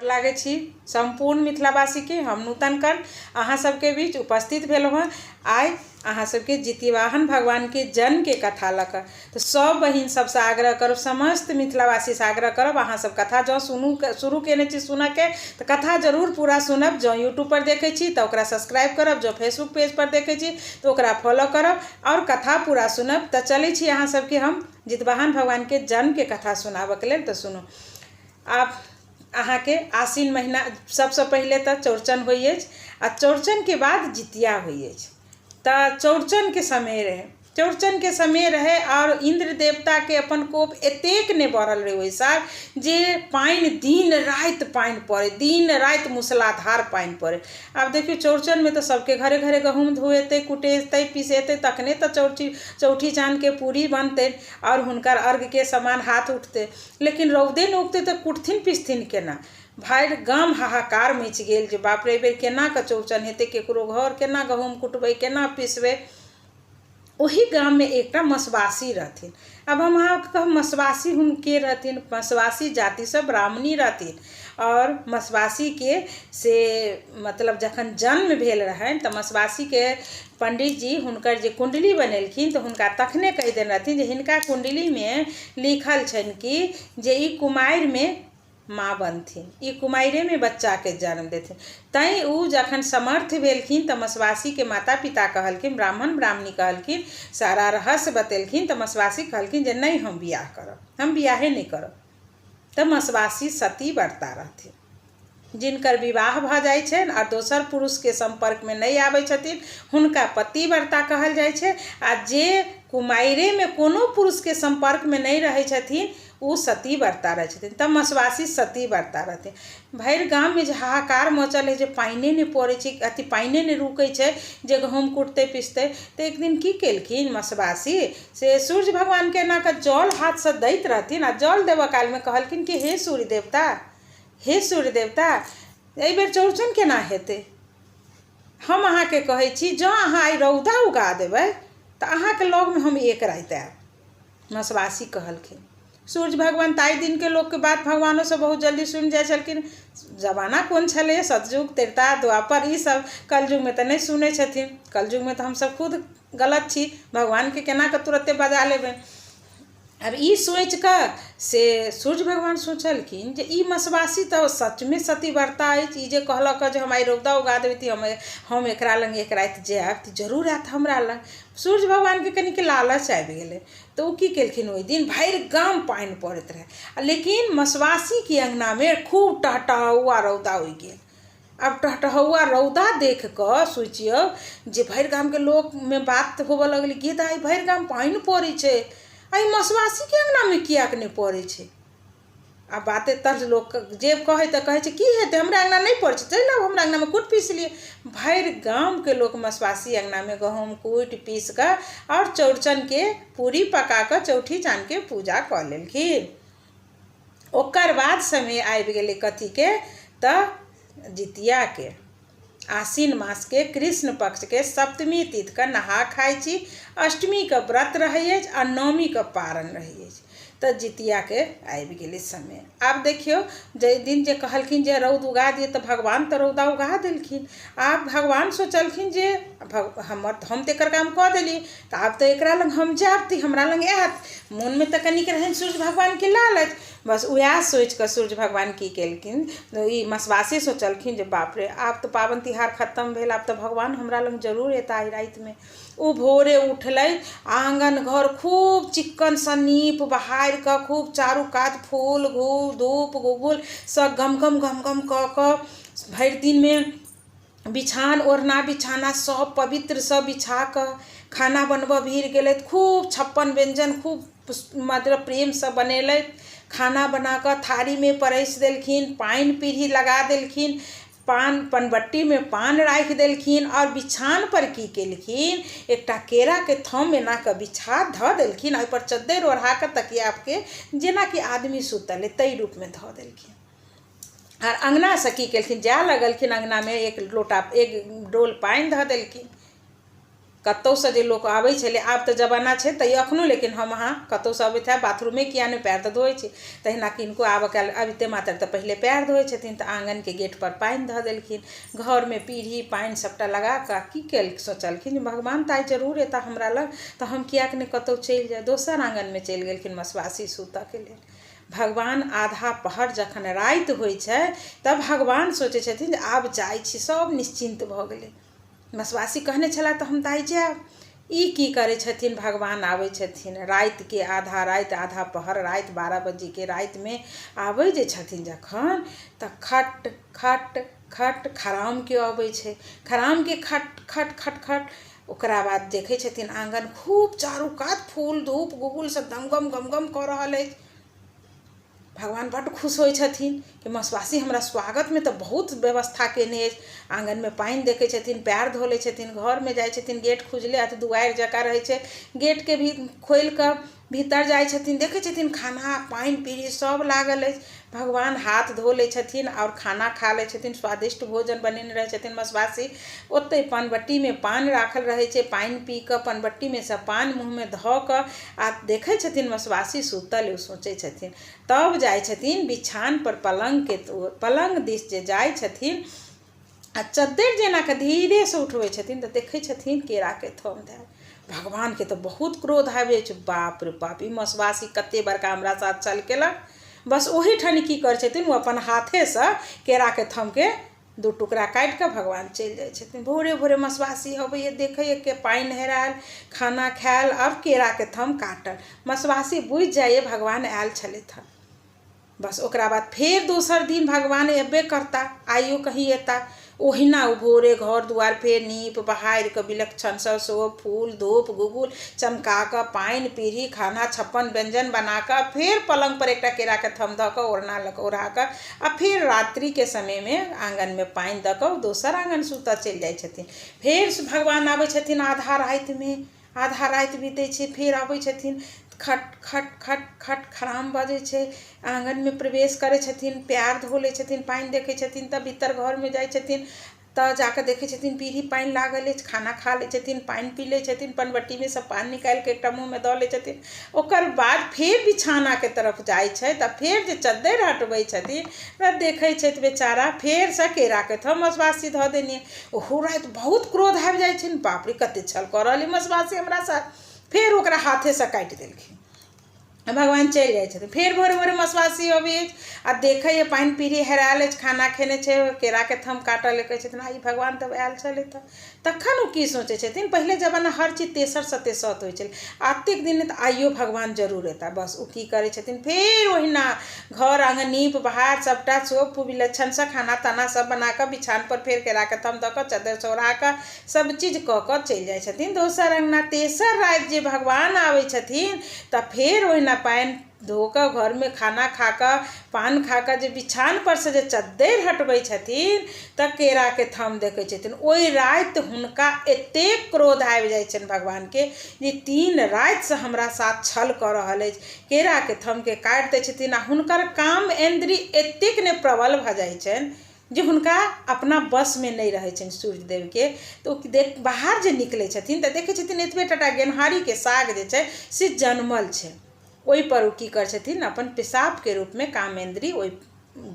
लागे छी संपूर्ण मिथिलावासी के हम नूतन कर्ण अहाँ सबके बीच उपस्थित भेलहुँ हँ। आइ अहाँ सबके जितिवाहन भगवान के जन्म के कथा लक तो सब बहिन सबसे आग्रह करब, समस्त मिथिलावासी से आग्रह करब अहाँ सब कथा जो शुरू केने छी सुनऽ के तो कथा जरूर पूरा सुनब। जो यूट्यूब पर देखे छी तो ओकरा सब्सक्राइब करब, जो फेसबुक पेज पर देखे छी तो ओकरा फॉलो करब और कथा पूरा सुनब। तो चले छी अहाँ सबके हम जितवाहन भगवान के जन्म के कथा सुनाबऽ के लेल। तो सुनू, आप अहाँ के आश्विन महीना सबसे पहले तो चौड़चन होइए आ चौड़चन के बाद जितिया होइए। तो चौड़चन के समय रहे और इंद्र देवता के अपन कोप एतेक ने बढ़ल रहे ओहि साल जे पानि दिन रात पानि पड़े, दिन रात मूसलाधार पानि पड़े। अब देखियो चौड़चन में तो सबके घरे घरे गहूम धोएते, कुटेते, पीसेते, तखने तो चौठी चाँद के पूरी बनते और हुनकर अर्घ के समान हाथ उठते। लेकिन रौदे न उगते तो कुटथिन पिसथिन केना। भाई गाम हाहाकार मच गेल जे बाप रे बेर केना के चौड़चन हेते, केकरो घर केना गहूम कुटबे, केना पिसबे। वही गाम में एक मसवासी रहथिन। अब हम अहाँ कह मसवासी हुनके रहथिन, मसवासी जाति से ब्राह्मणी रहथिन और मसवासी के से मतलब जखन जन्म भेल रहन तो मसवासी के पंडित जी हुनकर जे कुंडली बनेलखिन तो हुनका तखने कहि देने रहथिन जे हिनका कुंडली में लिखल छन कि जे ई कुमारि में माँ बनथिन, ई कुमारे में बच्चा के जन्म देथिन। तैं उ जखन समर्थ भेलखिन तो मसवासी के माता पिता कहलखिन, ब्राह्मण ब्राह्मणी कहलखिन, सारा रहस्य बतेलखिन। तो मसवासी कहलखिन जे नहीं हम बियाह करब, हम बियाहे नहीं करब। तो मसवासी सती व्रता रहथिन, जिनकर विवाह भ जाय छन और दोसर पुरुष के संपर्क में नहीं आबै छथिन हुनका पतिव्रता कहल जाय छे। आ जे कुमारे में कोनो पुरुष के संपर्क में नहीं रहे छथिन उ सती व्रता रहे छथिन। तब मसवासी सती व्रता रहते। भैर गाम में जे हाहाकार मचल है जे पाइने नहीं पड़े छे, अथी पाइने नहीं रुके छे जे गहूम कुटते पिसते। तो एक दिन की केलखिन मसवासी से सूर्य भगवान के ना के जल हाथ से दैत रहथिन आ जल देव काल में कहलखिन कि हे सूर्य देवता, हे सूर्य देवता, एहि बेर चौड़चन केना हेते। हम अहाँ के कहे छी जो अहाँ आई रौदा उगा देबै तो अहाँ के लग में हम एक रात आएब। मसवासी कहलखिन। सूर्य भगवान ताई दिन के लोग के बात भगवानों से बहुत जल्दी सुन जाए छलखिन। जमाना कौन छले, सतयुग, त्रेता, द्वापर, ई सब कलयुग में तो नहीं सुने छथिन। कलयुग में तो हम सब खुद गलत छी, भगवान के केना के तुरंते बजा लेबै। अब ई सोच कर से सूर्य भगवान सोचलखिन जे ई मसवासी तो सच में सती व्रता अछि। ई जे कहलक जे हम आई रौदा उगा देबै ती हम एकरा लंग एक रात जाएब तो जरूर आयत हमरा लंग। सूर्य भगवान के कनिक लालच आबि गेलै। तो उ की केलखिन, ओहि दिन भरि गाम पानि पड़ैत रहे लेकिन मसवासी के अंगना में खूब टहटहुआ रौदा उगि गेल। अब टहटहुआ रौदा देख कर सोचियो जे भरि गाम के लोग में बात होबऽ लगलै, गे दाई भरि गाम पानि पड़ै छै, आई मसवासी के अंगना में किया के नहीं पड़े छे। आ बाते तर्ज लोग जे कहे तो कहे कि हेते, हमरा अंगना नहीं पड़े छे, चल आब हमरा अंगना में कूट पीस लिए। भर गाम के लोग मसवासी अंगना में गहूम कूट पीस कर और चौड़चन के पूरी पका कर चौठी चाँद के पूजा कर लेलखिन। ओकर बाद समय आबि गेलै कथी के, त जितिया के। आश्विन मास के कृष्ण पक्ष के सप्तमी तिथि का नहा खाई छी, अष्टमी का व्रत रहे और नवमी का पारण रहे। तो जितिया के आबि गेलै समय। आब देखियो जे दिन जे कहलखिन जे रौद उगा दिए तो भगवान तो रौदा उगा देलखिन। आब भगवान सोचलखिन जे हम तो एकर काम कऽ देली तो आब तो एकरा लंग हम जाब तो हमरा लंग आयत। मन में तो कनिक रहन सूर्य भगवान के लालच, बस वह सोच कर सूर्य भगवान की केलखिन, ई मसवासी सोचलखिन जे बाप रे आब तो पावन तिहार खत्म भेल, आब तो भगवान हमरा लंग जरूर एता रात में। उ भोरे उठलै, आंगन घर खूब चिक्कन सँ नीप बहारि कऽ खूब चारू कात फूल धूप गुगुल सब गम गम कऽ भरि दिन में बिछान ओढ़ना बिछाना सब पवित्र सब बिछा कर खाना बनबऽ भिड़ गेलै। खूब 56 व्यंजन खूब मतलब प्रेम से बनेलथि। खाना बना कर थारी में परसि देलखिन, पानि पीढ़ी लगा देलखिन, पनबट्टी में पान राखि देलखिन और बिछान पर की केलखिन, एकटा केरा के थम एना के बिछा धऽ देलखिन। ओहि पर चद्दर ओढ़ा कर तकिया के जेना कि आदमी सुतल है तई रूप में धऽ देलखिन। और अंगना से की केलखिन, जा लगलखिन अंगना में एक डोल पानि धऽ देलखिन। कतौ से जे लोग आबै छलै, आब तऽ जमाना छै तऽ एखनो, लेकिन हम अहाँ कतौ से अबैत है बाथरूमे किया नहि पैर तऽ धोइ छी, तहिना किनको आबऽ अबिते मात्र तऽ पहिले पैर धोइ छथिन, तऽ आँगनके गेट पर पानि धऽ देलखिन, घरमे पीढ़ी पानि सबटा लगा कऽ की सोचलखिन जे भगवान तऽ आइ जरूर एता हमरा लग, तऽ हम कियाक नहि कतौ चलि जाय। दोसर आँगनमे चलि गेलखिन मसवासी सुतऽके लेल। भगवान आधा पहर जखन राति होइ छै तब भगवान सोचै छथिन जे आब जाइ छी, सब निश्चिन्त भऽ गेलै। मसवासी कहने छला तऽ हम दाइ जायब। ई की करै छथिन, भगवान आबै छथिन रातिके आधा राति, आधा पहर राति, 12 बजेके रातिमे आबै जे छथिन जखन, तऽ खट खट खट खरामके अबै छै, खरामके खट खट खट खट। ओकरा बाद देखै छथिन आँगन खूब चारू कात फूल धूप गुगुल सब गमगम गमगम कऽ रहल अछि। भगवान बड्ड खुश होइ छथिन कि मसवासी हमरा स्वागतमे तऽ बहुत व्यवस्था केने अछि। आँगनमे पानि देखै छथिन, पैर धो लै छथिन, घरमे जाइ छथिन, गेट खुजले अथी दुआरि जकाँ रहै छै, गेटके भी खोलि कऽ भीतर जाइ छथिन, देखै छथिन खाना पानि पीढ़ी सब लागल अछि। भगवान हाथ धो लै छथिन और खाना खा लै छथिन, स्वादिष्ट भोजन बनेने रहै छथिन मसवासी। ओतै पानबट्टीमे पान राखल रहै छै, पानि पी कऽ पानबट्टीमे सँ पान मुँहमे धऽ कऽ आ देखै छथिन मसवासी सुतल, ओ सोचै छथिन। तब जाइ छथिन बिछान पर पलंग दिस जे जाइ छथिन आ चद्दरि जेनाके धीरे से उठबै छथिन तऽ देखै छथिन केराके थम धएल। भगवानके तऽ बहुत क्रोध आबि जाइ छै, बाप रे बाप, ई मसवासी कते बड़का हमरा साथ छल केलक। बस ओही ठानी की करै छथिन, ओ अपन हाथेसँ केराके थमके 2 टुकड़ा काटि कऽ भगवान चलि जाइ छथिन। भोरे भोरे मसवासी अबैए, देखैए कि पानि हेरायल, खाना खायल, अब केराके थम काटल। मसवासी बुझि जाइए भगवान आयल छलथि हँ। बस ओकरा बाद फेर दोसर दिन भगवान एबे करता, आइयो कहीं एता। ओहिना ओ भोरे घर दुआर फेर नीप बहारि कऽ विलक्षण सँ सोप फूल धूप गुगुल चमका कऽ पानि पीढ़ी खाना 56 व्यंजन बना कऽ फेर पलंग पर एकटा केराके थम दऽ कऽ ओढ़ना लऽ कऽ ओढ़ा कऽ आ फेर रात्रिके समयमे आँगनमे पानि दऽ कऽ दोसर आँगन सुतऽ चलि जाइ छथिन। फेर भगवान आबै छथिन आधा रातिमे, आधा राति बीतै छै, फेर आबै छथिन, खट खट खट खट खराम बजै छै, आँगनमे प्रवेश करै छथिन, पैर धो लै छथिन, पानि देखै छथिन, तब भीतर घरमे जाइ छथिन तऽ जाकऽ देखै छथिन पीढ़ी पानि लागल अछि, खाना खा लै छथिन, पानि पी लै छथिन, पनबट्टीमे सँ पानि निकालि कऽ एकटा मुँहमे दऽ लै छथिन। ओकर बाद फेर बिछानाके तरफ जाइ छै तऽ फेर जे चद्दरि हटबै छथिन तऽ देखै छथि बेचारा फेरसँ केराके थम मसवासी धऽ देने। ओहो राति बहुत क्रोध आबि जाइ छनि, बाप रे कते छल कऽ रहल मसवासी हमरा साथ। फेर ओकरा हाथेसँ काटि देलखिन, भगवान चलि जाइ छथिन। फेर भोरे भोरे मसवासी अबै अछि आ देखैए पानि पीढ़ी हेरायल अछि, खाना खेने छै, केराके थम काटल कहै छथिन ई भगवान तब आयल छलथि हँ। तखन ओ की सोचै छथिन, पहिले जमाना हर चीज तेसर सतेसत होइ छलै, एतेक दिन तऽ आइयो भगवान जरूर एता। बस ओ की करै छथिन, फेर ओहिना घर आँगन नीप बहार सबटा सोप विलक्षणसँ खाना ताना सब बना कऽ बिछान पर फेर केराके थम दऽ कऽ चद्दरि से ओढ़ा कऽ सब चीज कऽ कऽ चलि जाइ छथिन दोसर अङ्गना। तेसर राति जे भगवान आबै छथिन तऽ फेर ओहिना पानि धो कऽ घरमे खाना खा कऽ पान खा कऽ जे बिछान पर से जे चद्दरि हटबै छथिन तऽ केराके थम देखै छथिन। ओहि राति हुनका एतेक क्रोध आबि जाइ छनि भगवानके जे 3 रातिसँ हमरा साथ छल कऽ रहल अछि, केराके थमके काटि दै छथिन। आ हुनकर काम इन्द्रिय एतेक ने प्रबल भऽ जाइ छनि जे हुनका अपना बसमे नहि रहै छनि सूर्यदेवके। तऽ ओ बाहर जे निकलै छथिन तऽ देखै छथिन एतबे टा गेनहारीके साग जे छै से जनमल छै। ओहिपर ओ की करै छथिन, अपन पेशाबके रूपमे कामेन्द्री ओहि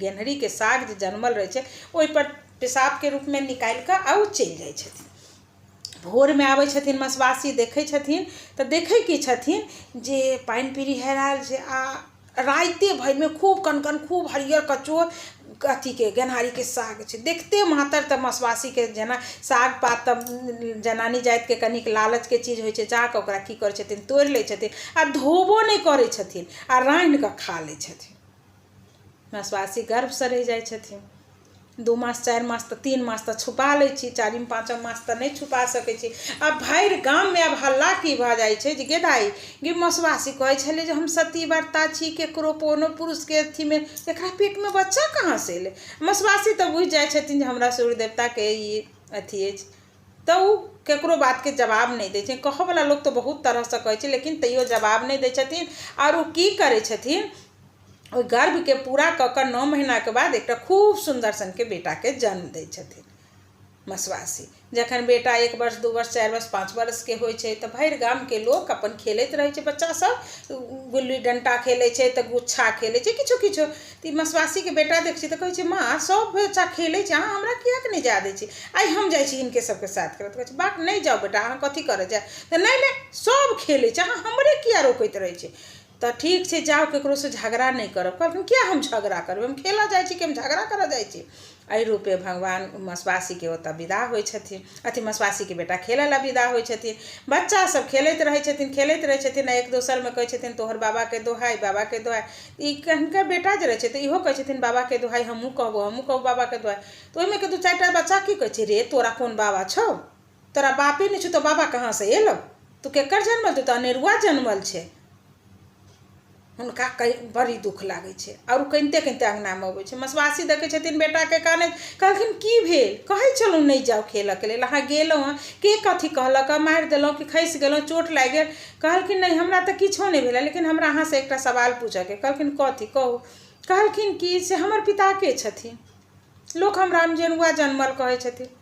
गेनहरीके साग जे जनमल रहै छै ओहिपर पेशाबके रूपमे निकालि कऽ आ ओ चलि जाइ छथिन। भोरमे आबै छथिन मसवासी, देखै छथिन तऽ देखै की छथिन जे पानि पीढ़ी हेरायल छै आ राइते भरिमे खूब कनकन खूब हरियर कचोर अथीके गेनहारीके साग छै। देखते मातर तऽ मसवासीके जेना साग पात तऽ जनानी जातिके कनिक लालचके चीज होइ छै, जाकऽ ओकरा की करै छथिन तोड़ि लै छथिन आ धोबो नहि करै छथिन आ रान्हि कऽ खा लै छथिन। मसवासी गर्भसँ रहि जाइ छथिन। 2 मास 4 मास तऽ 3 मास तऽ छुपा लै छी, 4म 5म मास तऽ नहि छुपा सकै छी। आब भरि गाममे आब हल्ला की भऽ जाइ छै जे गे दाइ गे मसवासी कहै छलै जे हम सती व्रता छी, केकरो कोनो पुरुषके अथीमे एकरा पेटमे बच्चा कहाँसँ एलै। मसवासी तऽ बुझि जाइ छथिन जे हमरा सूर्य देवताके ई अथी अछि, तऽ ओ केकरो बातके जवाब नहि दै छै। कहऽवला लोक तऽ बहुत तरहसँ कहै छै लेकिन तैयो जवाब नहि दै छथिन। आओर ओ की करै छथिन, ओहि गर्भके पूरा कऽ कऽ 9 महीनाके बाद एकटा खूब सुन्दर सनके बेटाके जन्म दै छथिन। मसवासी। जखन बेटा 1 वर्ष 2 वर्ष 4 वर्ष 5 वर्ष के होइ छै तऽ भरि गाम के लोग अपन खेलैत रहै छै, बच्चा सब गुल्ली डंटा खेलै छै तऽ गुच्छा खेलै छै, किछो किछो। तऽ मसवासी के बेटा देख छै तऽ कहै छै माँ सब बच्चा खेलै छै, अहाँ हमरा किएक नहि जा दै छी, आइ हम जाइ छी हिनके सबके साथ करत। कहै छै बाप नहीं जाओ बेटा, अहाँ कथी करे जाए, तऽ नहीं सब खेलै छै, अहाँ हमरे किया रोकैत रहै छै। तऽ ठीक छै जाओ, ककरो से झगड़ा नहीं करब। कहलखिन किया हम झगड़ा करब, हम खेला जाइ छी कि हम झगड़ा करऽ जाइ छी। एहि रूपे भगवान मसवासी के ओतऽ विदा होइ छथिन, अथी मसवासी के बेटा खेलै ला विदा होइ छथिन। बच्चा सब खेलैत रहै छथिन, खेलैत रहै छथिन, एक दोसर में कहै छथिन तोहर बाबा के दोहाई, बाबा के दोहाई। ई हिनकर बेटा जे रहै छै तऽ इहो कहै छथिन बाबा के दोहाई, हमहूँ कहबो बाबा के दोहाई। तऽ ओहिमे के 2-4 टा बच्चा की कहै छै, रे तोरा कोन बाबा छौ, तोरा बापे नहीं छौ तो बाबा कहाँ से एलो, तू केकर जन्मल, तू तो अनेरुआ जन्मल छै। हुनका बड़ी दुख लागै छै और कनिते कनिते अंगनामे अबै छै। मसवासी देखै छथिन बेटाके कानैत, कहलखिन की भेल, कहै छलहुँ नहीं जाओ खेलऽके लेल, अहाँ गेलहुँ हँ, के कथी कहलक, मारि देलहुँ कि खसि गेलहुँ, चोट लागि गेल। कहलखिन नहीं हमरा तऽ किछो नहीं भेल, लेकिन हमरा अहाँसँ एकटा सवाल पूछऽके। कहलखिन कथी कहू। कहलखिन कि से हमर पिता के छथिन, लोक हमरा अनेरुआ जन्मल कहै छथिन।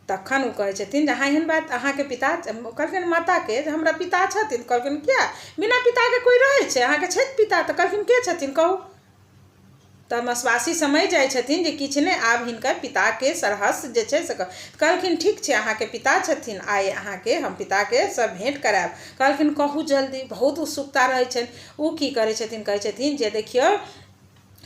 तखन ओ कहै छथिन जे अहाँ एहन बात, अहाँके पिता, कहलखिन माताके जे हमरा पिता छथिन। कहलखिन किया, बिना पिताके कोइ रहै छै, अहाँके छथि पिता, तऽ कहलखिन के छथिन कहू। तऽ मसवासी समझि जाइ छथिन जे किछु नहि, आब हिनकर पिताके रहस्य जे छै से कहलखिन ठीक छै अहाँके पिता छथिन, आइ अहाँके हम पिताके सब भेँट करायब। कहलखिन कहू जल्दी, बहुत उत्सुकता रहै छनि। ओ की करै छथिन, कहै छथिन जे देखियौ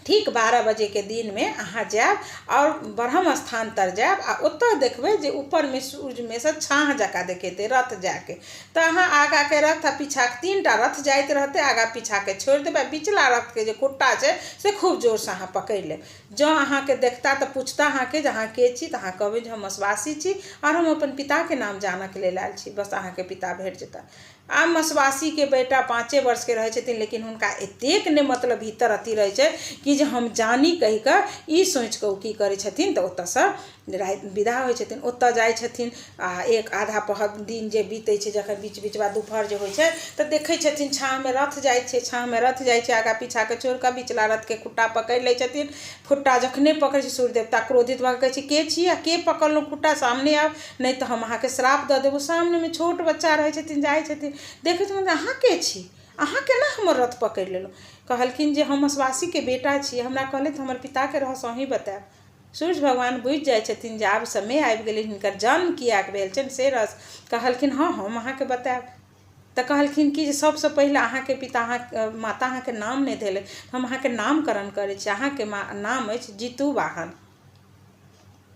ठीक 12 बजे के दिन में अहाँ जायब और ब्रह्म स्थान तर जायब आ ओतऽ देखबै जे ऊपर में सूर्य में से छाह जका देखेतै रथ जाके। तऽ अहाँ आगा के रथ आ पीछा के 3टा रथ जाइत रहतै, आगा पीछा के छोड़ि देबै, बिचला रथ के जे खुट्टा छै से खूब जोर से अहाँ पकड़ि लेब। जँ अहाँके देखता तऽ पूछता अहाँके जे अहाँ के छी, तऽ अहाँ कहबै जे हम मसवासी छी और हम अपन पिता के नाम जानऽ के लेल आयल छी, बस अहाँके पिता भेट जेता। आ मसवासी के बेटा 5 वर्ष के रहै छथिन, लेकिन हुनका एतेक ने मतलब भीतर अथी रहै छै कि जे हम जानी कहि कऽ ई सोचि कऽ ओ की करै छथिन तऽ ओतऽसँ विदा होइ छथिन। ओतऽ जाइ छथिन आ एक आधा पहर दिन जे बीतै छै, जखन बीच बीचवा दुपहर जे होइ छै तऽ देखै छथिन छाँहमे रथ जाइ छै, छाँहमे रथ जाइ छै, आगा पीछाके छोड़ि कऽ बिचला रथके खुट्टा पकड़ि लै छथिन। खुट्टा जखने पकड़ै छै सूर्य देवता क्रोधित भऽ कऽ कहै छै के छी आ के पकड़लहुँ खुट्टा, सामने आब नहीं तऽ हम अहाँके श्राप दऽ देबौ। सामनेमे छोट बच्चा रहै छथिन, जाइ छथिन, देखै छथिन अहाँ के छी, अहाँ केना हमर रथ पकड़ि लेलहुँ। कहलखिन जे हम मसवासी के बेटा छी, हमरा कहलथि हमर पिताके रहस्य अहीँ बतायब। सूर्य भगवान बुझि जाइ छथिन जे आब समय आबि गेलै, हिनकर जन्म किएक भेल छनि से रहस्य। कहलखिन हाँ हम अहाँके बतायब। तऽ कहलखिन कि जे सबसँ पहिले अहाँके पिता, अहाँ माता अहाँके नाम नहि देले, हम अहाँके नामकरण करै छी। अहाँके नाम अछि जितुवाहन।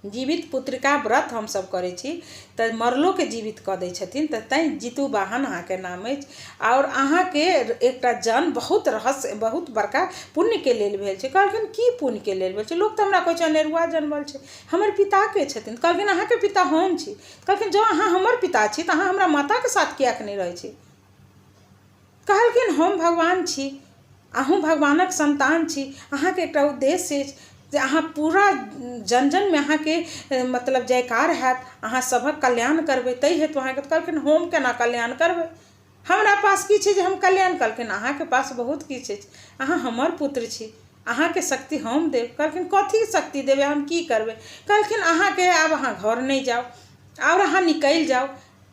जीवित पुत्रिका व्रत हमसब करै छी तऽ मरलोके जीवित कऽ दै छथिन, तऽ तैँ जितुवाहन अहाँके नाम अछि। और अहाँके एकटा जन्म बहुत रहस्य, बहुत बड़का पुण्यके लेल भेल छै। कहलखिन की पुण्यके लेल भेल छै, लोक तऽ हमरा कहै छै अनेरुआ जन्मल छै, हमर पिताके छथिन। कहलखिन अहाँके पिता हम छी। कहलखिन जँ अहाँ हमर पिता छी तऽ अहाँ हमरा माताके साथ किएक नहि रहै छी। कहलखिन हम भगवान छी, अहूँ भगवानक संतान छी, अहाँके एकटा उद्देश्य अछि जे अहाँ पूरा जन जन में अहाँके मतलब जयकार हैत, अहाँ सभक कल्याण करबै, ताहि हेतु अहाँके। कहलखिन हम केना कल्याण करबै, हमरा पास की छै जे हम कल्याण। कहलखिन अहाँके पास बहुत किछु अछि, अहाँ हमर पुत्र छी, अहाँके शक्ति हम देब। कहलखिन कथी शक्ति देबै, हम की करबै। कहलखिन अहाँके आब अहाँ घर नहीं जाओ और अहाँ निकलि जाओ।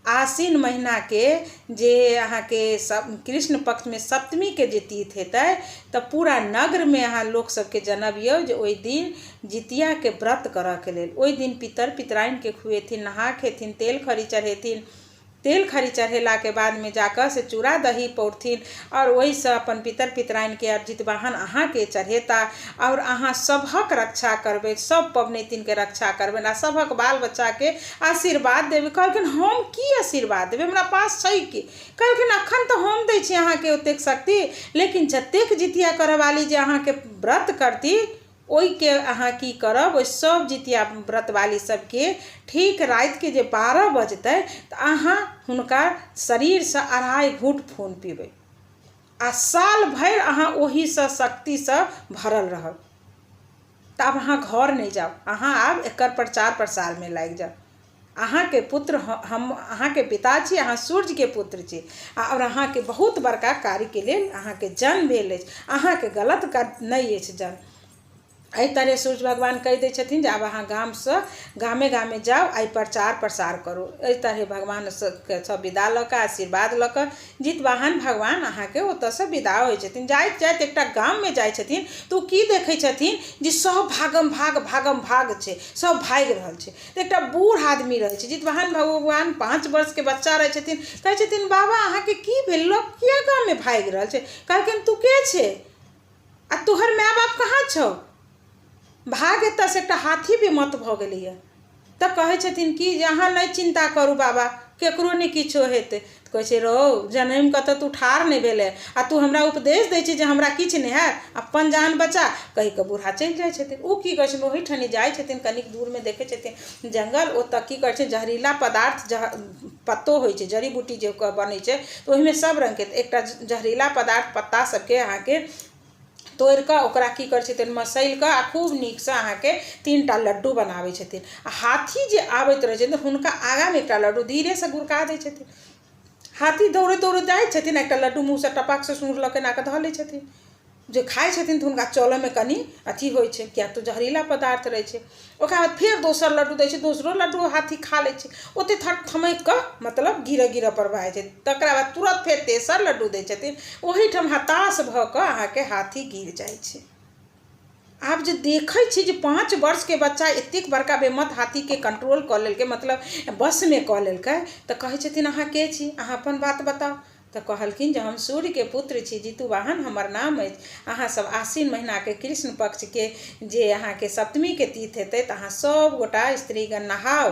आश्विन महीना के जे अहाँके कृष्ण पक्ष में सप्तमी के जे तीथ हेतै तऽ पूरा नगर में अहाँ लोक सबके जनबियौ जे ओहि दिन जितिया के व्रत करऽ के लेल। ओहि दिन पितर पितराइन के खुएथिन, नहा खेथिन, तेल खरी चढ़ेथिन, तेल खरी चढ़ेला के बाद में जाकर से चूड़ा दही पौरथिन और ओहिसँ अपन पितर पितराइन के जितवाहन अहाँ के चढ़ेता और अहाँ सभक रक्षा करबै, सब पबनैतिन के रक्षा करबनि आ सभक बाल बच्चा के आशीर्वाद देबै। कहलखिन हम की आशीर्वाद देबै, हमरा पास छै की। कहलखिन अखन तऽ हम दै छी अहाँके ओतेक शक्ति, लेकिन जतेक जितिया करऽ वाली जे अहाँके व्रत करती ओहिके अहाँ की करब, ओहि सब जितिया व्रत वाली सबके ठीक राति के जे 12 बजतै तऽ अहाँ हुनका शरीरसँ 2.5 घूँट खून पीबै आ साल भरि अहाँ ओहीसँ शक्तिसँ भरल रहब। तऽ आब अहाँ घर नहीं जाओ, अहाँ आब एकर प्रचार प्रसार में लागि जाओ। अहाँके पुत्र हम अहाँके पिता छी, अहाँ सूर्य के पुत्र छी और अहाँके बहुत बड़का कार्य के लेल अहाँके जन्म भेल अछि, अहाँके गलत नहीं अछि जन्म। एहि तरह सूर्य भगवान कहि दै छथिन जे आब अहाँ गामसँ गामे गामे जाउ, एहि प्रचार प्रसार करू। एहि तरह भगवान सब विदा लऽ कऽ आशीर्वाद लऽ कऽ जितवाहन भगवान अहाँके ओतऽसँ विदा होइ छथिन। जाइत जाइत एकटा गाममे जाइ छथिन तऽ ओ की देखै छथिन जे सब भागम भाग छै, सब भागि रहल छै। तऽ एकटा बूढ़ आदमी रहै छै, जितवाहन भगवान 5 वर्षके बच्चा रहै छथिन। कहै छथिन बाबा अहाँके की भेल, लोक किया गाममे भागि रहल छै? कहलखिन तू के छै आ तोहर माय बाप कहाँ छौ? भाग एतऽसँ, एकटा हाथी भी मत भऽ गेलैए। तऽ कहै छथिन कि जे अहाँ नहि चिन्ता करू बाबा, केकरो नहि किछो हेतै। तऽ कहै छै रौ जनमि कऽ तऽ तू ठाढ़ नहि भेलै आ तू हमरा उपदेश दै छी जे हमरा किछु नहि हैत, अपन जान बचा। कहि कऽ बूढ़ा चलि जाइ छथिन। ओ की करै छथिन, ओहीठनी जाइ छथिन, कनिक दूरमे देखै छथिन जंगल, ओतऽ की करै छै जहरीला पदार्थ, पत्तो होइ छै, जड़ी बूटी जे बनै छै, तऽ ओहिमे सब रङ्गके एकटा जहरीला पदार्थ पत्ता सबके अहाँके तोड़ि कऽ ओकरा की करै छथिन मसलि कऽ आ खूब नीकसँ अहाँके 3टा लड्डू बनाबै छथिन। आ हाथी जे आबैत रहै छथिन हुनका आगाँमे एकटा लड्डू धीरेसँ गुरका दै छथिन। हाथी दौड़ैत दौड़ैत जाइ छथिन, एकटा लड्डू मुँहसँ टपकसँ सूँघ लऽ के एना कऽ धऽ लै छथिन। जे खाइ छथिन तऽ हुनका चलऽमे कनि अथी होइ छै, किएक तऽ जहरीला पदार्थ रहै छै। ओकरा बाद फेर दोसर लड्डू दै छै, दोसरो लड्डू हाथी खा लै छै। ओते थमकि कऽ मतलब गिरऽ पर भऽ जाइ छै। तकरा बाद तुरंत फेर तेसर लड्डू दै छथिन, ओहीठाम हताश भऽ कऽ अहाँके हाथी गिर जाइ छै। आब जे देखै छी जे 5 वर्षके बच्चा एतेक बड़का बेमत हाथीके कंट्रोल कऽ लेलकै, मतलब बसमे कऽ लेलकै। तऽ कहै छथिन अहाँ के छी, अहाँ अपन बात बताउ। तऽ कहलखिन जे हम सूर्यके पुत्र छी, जितुवाहन हमर नाम अछि। अहाँसब आश्विन महीनाके कृष्ण पक्षके जे अहाँके सप्तमीके तिथि हेतै तऽ अहाँ सब गोटा स्त्रीगण नहाउ,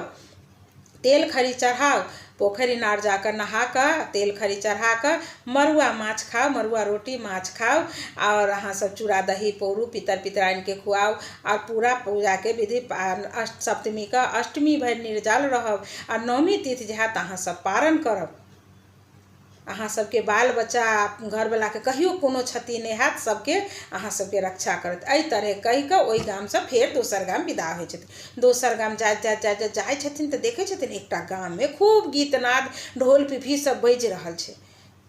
तेल खरी चढ़ाउ, पोखरि इनार जाकर नहा कऽ तेल खरी चढ़ा कऽ मड़ुआ माछ खाउ, मड़ुआ रोटी माछ खाउ, और अहाँ सब चूड़ा दही पौरू पितर पितराइनके खुआउ, और पूरा पूजाके विधि सप्तमीके अष्टमी भरि निर्जल रहब, आ नवमी तिथि जे हैत अहाँ सब पारण करब। अहाँ सबके बाल बच्चा घरवलाके कहियो कोनो क्षति नहि हैत, सबके अहाँ सबके रक्षा करत। एहि तरह कहि कऽ ओहि गामसँ फेर दोसर गाम विदा होइ छथिन। दोसर गाम जाइत जाइ छथिन तऽ देखै छथिन एकटा गाममे खूब गीतनाद ढोल पिपही सब बाजि रहल छै।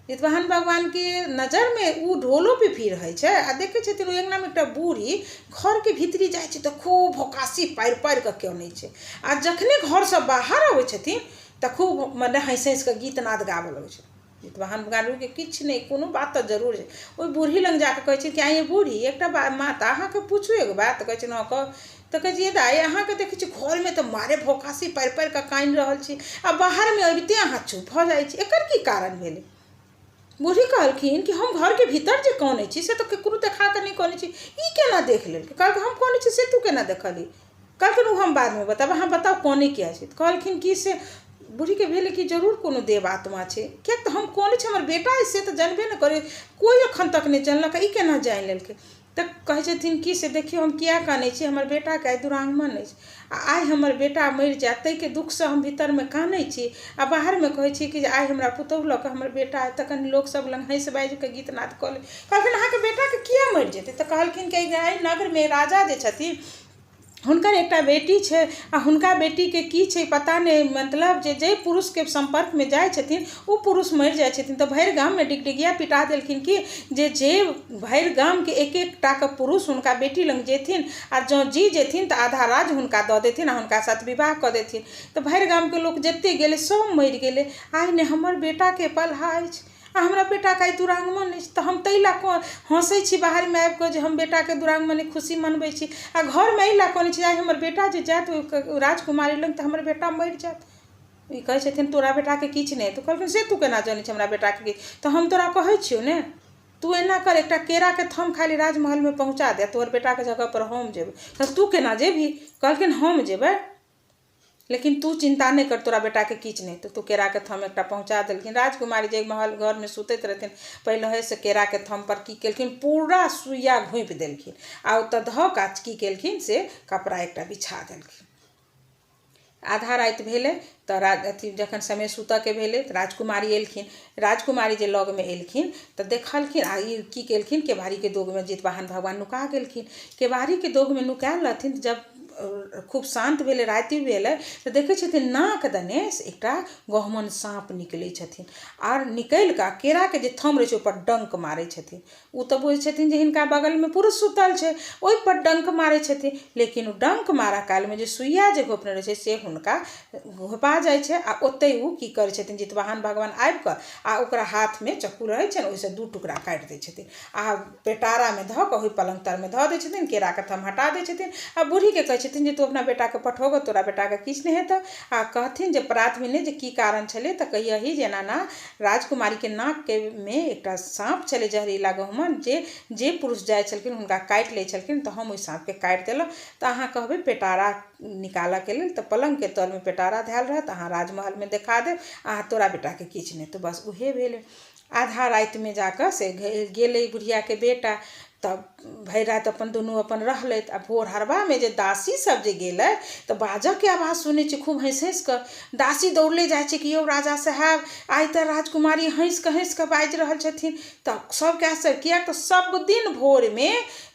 जितवाहन भगवानके नजरमे ओ ढोलो पिपही रहै छै। आ देखै छथिन ओहि अङ्गनामे एकटा बूढ़ी घरके भीतरी जाइ छै तऽ खूब भोकासी पारि पारि कऽ केने छै। आ जखने घरसँ बाहर अबै छथिन तऽ खूब मने हँसि हँसि कऽ गीतनाद गाबऽ लगै छै। जितवाहन भगवानके किछु नहि, कोनो बात तऽ जरूर छै। ओहि बूढ़ी लग जाकऽ कहै छै कि आइ ये बूढ़ी एकटा माता अहाँके पूछू एगो बात। तऽ कहै छै हँ कह। तऽ कहै छै दाइ अहाँके देखै छी घरमे तऽ मारे भोकासी पारि पारि कऽ कानि रहल छी, आ बाहरमे अबिते अहाँ चुप भऽ जाइ छी, एकर की कारण भेलै? बूढ़ी कहलखिन कि हम घरके भीतर जे कानै छी से तऽ ककरो देखा कऽ नहि कानै छी, ई केना देख लेलकै? कहलकै हम कानै छी से तू केना देखली? कहलखिन ओ हम बादमे बताब, अहाँ बताउ कानै किया छै? तऽ कहलखिन कि से बूढ़ीके भेलै कि जरूर कोनो देव आत्मा छै, किएक तऽ हम कानै छी, हमर बेटा अइ से तऽ जानबे नहि करै, कोइ एखन तक नहि जानलक, ई केना जानि लेलकै? तऽ कहै छथिन कि से देखियौ हम किया कानै छी, हमर बेटाके आइ दुरागमन अछि, आ आइ हमर बेटा मरि जायत ताहिके दुःखसँ हम भीतरमे कानै छी, आ बाहरमे कहै छी कि जे आइ हमरा पुतहु लऽ कऽ हमर बेटा तऽ कनि लोकसब लग हँसि बाजि कऽ गीतनाद कऽ ले। कहलखिन अहाँके बेटाके किया मरि जेतै? तऽ कहलखिन कि एहि नगरमे राजा जे छथिन हुनकर एकटा बेटी छै, आ हुनका बेटीके की छै पता नहि, मतलब जे पुरुषके सम्पर्कमे जाइ छथिन ओ पुरुष मरि जाइ छथिन। तऽ भरि गाममे डिगडिगिया पिटा देलखिन कि जे भरि गामके एक एकटाके पुरुष हुनका बेटी लग जेथिन, आ जँ जी जेथिन तऽ आधा राज्य हुनका दऽ देथिन आ हुनका साथ विवाह कऽ देथिन। तऽ भरि गामके लोक जतेक गेलै सब मरि गेलै। आइ ने हमर बेटाके पल्हा अछि, आ हमरा बेटाके आइ दुरागमन अछि, तऽ हम ताहि लऽ हँसै छी बाहरमे आबि कऽ जे हम बेटाके दुरागमन खुशी मनबै छी, आ घरमे एहि लऽ कानै छी आइ हमर बेटा जे जायत राजकुमारी लग तऽ हमर बेटा मरि जायत। ई कहै छथिन तोरा बेटाके किछु नहि। तऽ कहलखिन से तू केना जानै छी हमरा बेटाके किछु? तऽ हम तोरा कहै छियौ ने, तू एना कर, एकटा केराके थम खाली राजमहलमे पहुँचा दे, तोहर बेटाके जगह पर हम जेबै। तऽ तू केना जेबही? कहलखिन हम जेबै, लेकिन तू चिंता नहीं कर, तोरा बेटाके किछु नहीं। तो तू केराके थम एकटा पहुँचा देलखिन। राजकुमारी जे महल घरमे सुतैत रहथिन पहिलेसँ केराके थम पर की केलखिन पूरा सुइया घोंपि देलखिन, आ ओतऽ धऽ कऽ की केलखिन से कपड़ा एकटा बिछा देलखिन। आधा राति भेलै तऽ अथी जखन समय सुतऽके भेलै तऽ राजकुमारी एलखिन। राजकुमारी जे लगमे एलखिन तऽ देखलखिन, आ ई की केलखिन केबाड़ीके दोगमे जितवाहन भगवान नुका गेलखिन। केबाड़ीके दोगमे नुकायल रहथिन, जब खूब शांत भेलै राति भेलै तऽ देखै छथिन नाक दने एकटा गहमन साँप निकलै छथिन आर निकलि कऽ केराके जे थम रहै छै ओहिपर डंक मारै छथिन। ओ तऽ बुझै छथिन जे हिनका बगलमे पुरुष सुतल छै, ओहिपर डंक मारै छथिन, लेकिन ओ डंक मारा कालमे जे सुइया जे घोपने रहै छै से हुनका घोपा जाइ छै आ ओतहि ओ की करै छथिन जितवाहन भगवान आबि कऽ आ ओकरा हाथमे चक्कू रहै छै ने ओहिसँ 2 टुकड़ा काटि दै छथिन आ पेटारामे धऽ कऽ ओहि पलङ्ग तरमे धऽ दै छथिन, केराके थम हटा दै छथिन आ बूढ़ीके कहै छथिन जे तू अपना बेटाके पठोगऽ, तोरा बेटाके किछु नहि हेतौ। आ कहथिन जे प्रात भेने जे की कारण छलै तऽ कहियहि जे एना ना राजकुमारीके नाकमे एकटा साँप छलै जहरीला गहमन जे पुरुष जाइ छलखिन हुनका काटि लै छलखिन तऽ हम ओहि साँपके काटि देलहुँ। तऽ अहाँ कहबै पेटारा निकालऽके लेल तऽ पलङ्गके तरमे पेटारा धएल रहत, अहाँ राजमहलमे देखा देब, अहाँ तोरा बेटाके किछु नहि। तऽ बस उहे भेलै। आधा रातिमे जाकऽ से गेलै बुढ़ियाके बेटा, तब भरि राति अपन दुनू अपन रहलथि आ भोर हरबामे जे दासी सब जे गेलै तऽ बाजऽके आवाज सुनै छै खूब हँसि हँसि कऽ। दासी दौड़ले जाइ छै कि यौ राजा साहब आइ तऽ राजकुमारी हँसि कऽ बाजि रहल छथिन। तऽ सबके आश्चर्य, किएक तऽ सब दिन भोरमे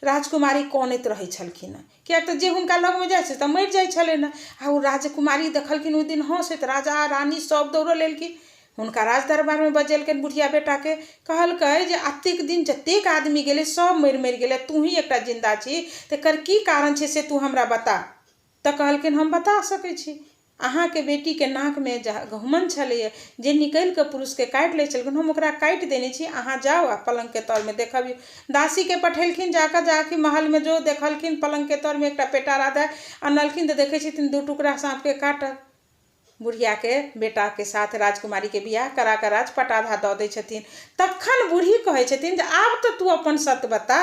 राजकुमारी कनैत रहै छलखिन हँ, किएक तऽ जे हुनका लगमे जाइ छै तऽ मरि जाइ छलनि हँ। आ ओ राजकुमारी देखलखिन ओहि दिन हँसैत, राजा रानी सब दौड़ल एलखिन, हुनका राज दरबारमे बजेलखिन बुढ़िया बेटाके, कहलकै जे एतेक दिन जतेक आदमी गेलै सब मरि गेलै, तू ही एकटा जिन्दा छी, तेकर की कारण छै से तू हमरा बता। तऽ कहलखिन हम बता सकै छी, अहाँके बेटीके नाकमे गहमन छलैए जे निकलि कऽ पुरुषके काटि लै छलखिन, हम ओकरा काटि देने छी, अहाँ जाउ आ पलङ्गके तरमे देखबियौ। दासीके पठेलखिन, जाके महलमे जो देखलखिन पलङ्गके तरमे एकटा पेटारा धए अनलखिन तऽ देखै छथिन 2 टुकड़ा साँपके काटल। बुढ़ियाके बेटाके साथ राजकुमारीके बियाह करा कऽ राजपटाधा दऽ दै छथिन। तखन बूढ़ी कहै छथिन जे आब तऽ तू अपन सत्य बता,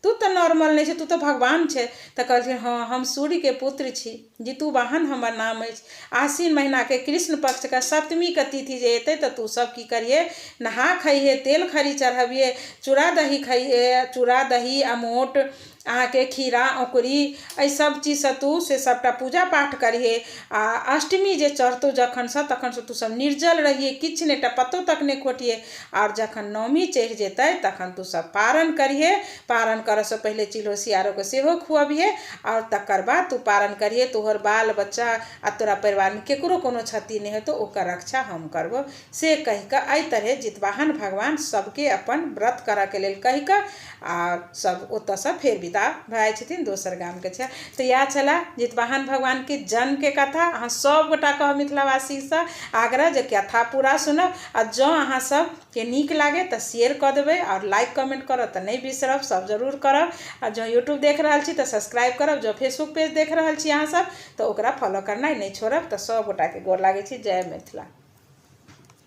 तू तऽ नॉर्मल नहि छै, तू तऽ भगवान छै। तऽ कहलखिन हाँ हम सूर्यके पुत्र छी, जितुवाहन हमर नाम अछि। आश्विन महीनाके कृष्ण पक्षके सप्तमीके तिथि जे एतै तऽ तू सब की करिहे, नहा खइहे, तेल खरी चढ़बिहे, चूड़ा दही खइहे, चूड़ा दही अमोट अहाँके खीरा औंकरी एहि सब चीजसँ तू से सबटा पूजा पाठ करिहे। आ अष्टमी जे चढ़तौ जखनसँ तखनसँ तू सब निर्जल रहिहे, किछु नहि, एकटा पत्तो तक नहि खोटिहे। आओर जखन नवमी चढ़ि जेतै तखन तू सब पारण करिहे, पारण करऽसँ पहिले चिल्हो सियारोके सेहो खुअबिहे आओर तकर बाद तू पारण करिहे, तोहर बाल बच्चा आ तोरा परिवारमे ककरो कोनो क्षति नहि हेतौ, ओकर रक्षा हम करबौ। से कहि कऽ एहि तरहे जितवाहन भगवान सबके अपन व्रत करऽके लेल कहि कऽ आ सब ओतऽसँ फेर विदा भऽ जाइ छथिन दोसर गामके छै। तऽ इएह छलै जितवाहन भगवानके जन्मके कथा। अहाँ सबगोटा कहब मिथिलावासीसँ आग्रह जे कथा पूरा सुनब आ जँ अहाँ सबके नीक लागे तऽ शेयर कऽ देबै आओर लाइक कमेंट करब तऽ नहि बिसरब, सब जरूर करब। आ जँ यूट्यूब देख रहल छी तऽ सब्सक्राइब करब, जँ फेसबुक पेज देख रहल छी अहाँ सब तऽ ओकरा फॉलो करनाइ नहि छोड़ब। तऽ सब गोटाके गोर लागै छी। जय मिथिला।